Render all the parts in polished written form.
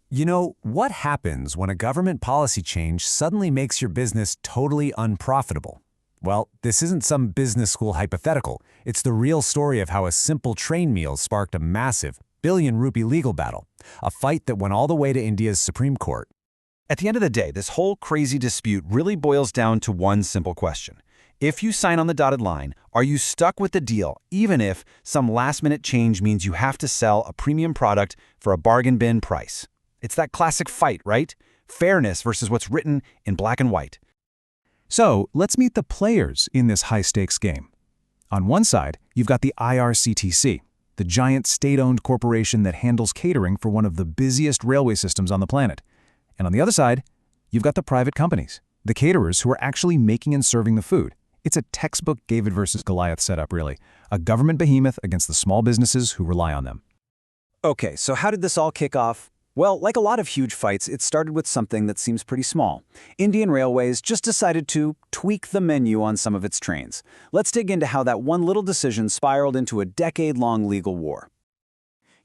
You know, what happens when a government policy change suddenly makes your business totally unprofitable? Well, this isn't some business school hypothetical. It's the real story of how a simple train meal sparked a massive billion-rupee legal battle, a fight that went all the way to India's Supreme Court. At the end of the day, this whole crazy dispute really boils down to one simple question. If you sign on the dotted line, are you stuck with the deal even if some last-minute change means you have to sell a premium product for a bargain bin price? It's that classic fight, right? Fairness versus what's written in black and white. So, let's meet the players in this high-stakes game. On one side, you've got the IRCTC, the giant state-owned corporation that handles catering for one of the busiest railway systems on the planet. And on the other side, you've got the private companies, the caterers who are actually making and serving the food. It's a textbook David versus Goliath setup, really. A government behemoth against the small businesses who rely on them. Okay, so how did this all kick off? Well, like a lot of huge fights, it started with something that seems pretty small. Indian Railways just decided to tweak the menu on some of its trains. Let's dig into how that one little decision spiraled into a decade-long legal war.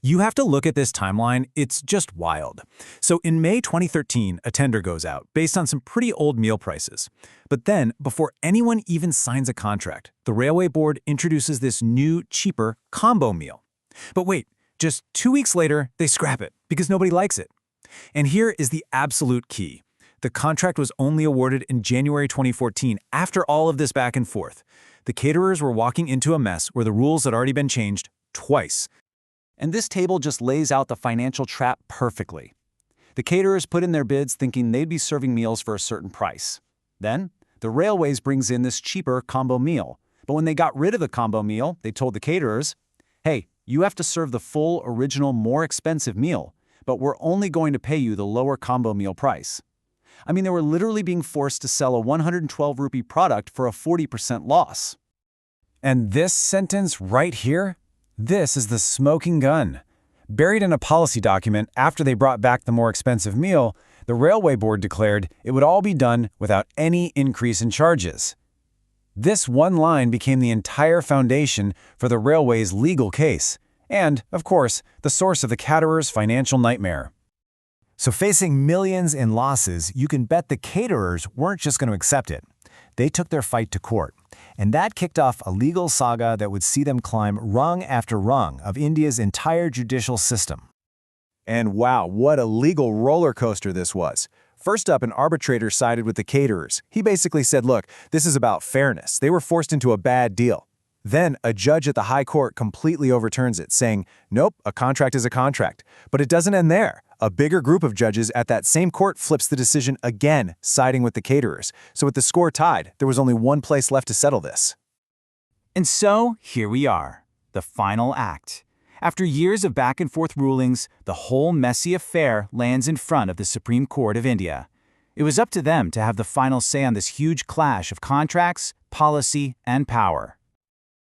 You have to look at this timeline, it's just wild. So in May 2013, a tender goes out based on some pretty old meal prices. But then, before anyone even signs a contract, the Railway Board introduces this new, cheaper combo meal. But wait, just 2 weeks later, they scrap it because nobody likes it. And here is the absolute key. The contract was only awarded in January 2014 after all of this back and forth. The caterers were walking into a mess where the rules had already been changed twice. And this table just lays out the financial trap perfectly. The caterers put in their bids thinking they'd be serving meals for a certain price. Then, the Railways brings in this cheaper combo meal. But when they got rid of the combo meal, they told the caterers, hey, you have to serve the full, original, more expensive meal, but we're only going to pay you the lower combo meal price. I mean, they were literally being forced to sell a 112 rupee product for a 40% loss. And this sentence right here? This is the smoking gun. Buried in a policy document after they brought back the more expensive meal, the Railway Board declared it would all be done without any increase in charges. This one line became the entire foundation for the Railway's legal case, and, of course, the source of the caterers' financial nightmare. So facing millions in losses, you can bet the caterers weren't just going to accept it. They took their fight to court, and that kicked off a legal saga that would see them climb rung after rung of India's entire judicial system. And wow, what a legal roller coaster this was. First up, an arbitrator sided with the caterers. He basically said, look, this is about fairness. They were forced into a bad deal. Then, a judge at the High Court completely overturns it, saying, nope, a contract is a contract. But it doesn't end there. A bigger group of judges at that same court flips the decision again, siding with the caterers. So with the score tied, there was only one place left to settle this. And so, here we are, the final act. After years of back-and-forth rulings, the whole messy affair lands in front of the Supreme Court of India. It was up to them to have the final say on this huge clash of contracts, policy, and power.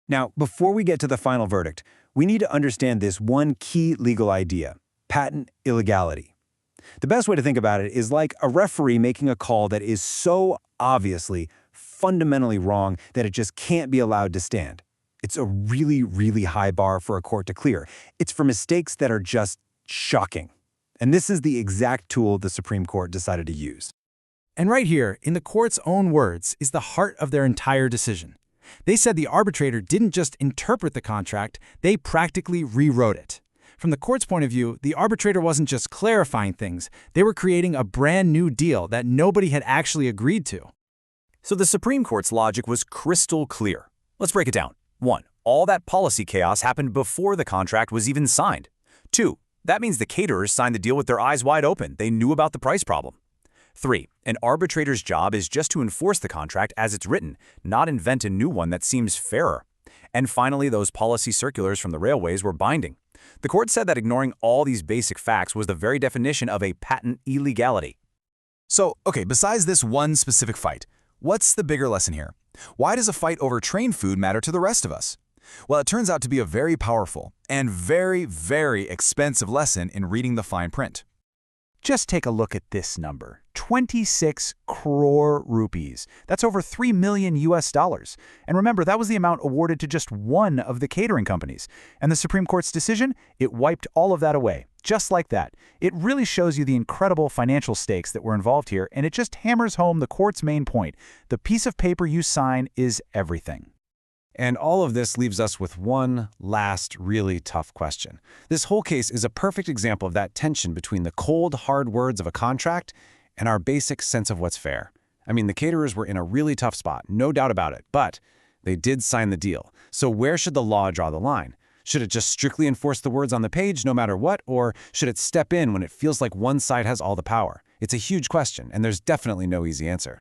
Now, before we get to the final verdict, we need to understand this one key legal idea: patent illegality. The best way to think about it is like a referee making a call that is so obviously, fundamentally wrong that it just can't be allowed to stand. It's a really, really high bar for a court to clear. It's for mistakes that are just shocking. And this is the exact tool the Supreme Court decided to use. And right here, in the court's own words, is the heart of their entire decision. They said the arbitrator didn't just interpret the contract, they practically rewrote it. From the court's point of view, the arbitrator wasn't just clarifying things, they were creating a brand new deal that nobody had actually agreed to. So the Supreme Court's logic was crystal clear. Let's break it down. 1. All that policy chaos happened before the contract was even signed. 2. That means the caterers signed the deal with their eyes wide open. They knew about the price problem. 3. An arbitrator's job is just to enforce the contract as it's written, not invent a new one that seems fairer. And finally, those policy circulars from the railways were binding. The court said that ignoring all these basic facts was the very definition of a patent illegality. So, okay, besides this one specific fight, what's the bigger lesson here? Why does a fight over train food matter to the rest of us? Well, it turns out to be a very powerful and very, very expensive lesson in reading the fine print. Just take a look at this number, 26 crore rupees. That's over $3 million US. And remember, that was the amount awarded to just one of the catering companies. And the Supreme Court's decision, it wiped all of that away. Just like that. It really shows you the incredible financial stakes that were involved here, and it just hammers home the court's main point. The piece of paper you sign is everything. And all of this leaves us with one last really tough question. This whole case is a perfect example of that tension between the cold, hard words of a contract and our basic sense of what's fair. I mean, the caterers were in a really tough spot, no doubt about it, but they did sign the deal. So where should the law draw the line? Should it just strictly enforce the words on the page no matter what, or should it step in when it feels like one side has all the power? It's a huge question, and there's definitely no easy answer.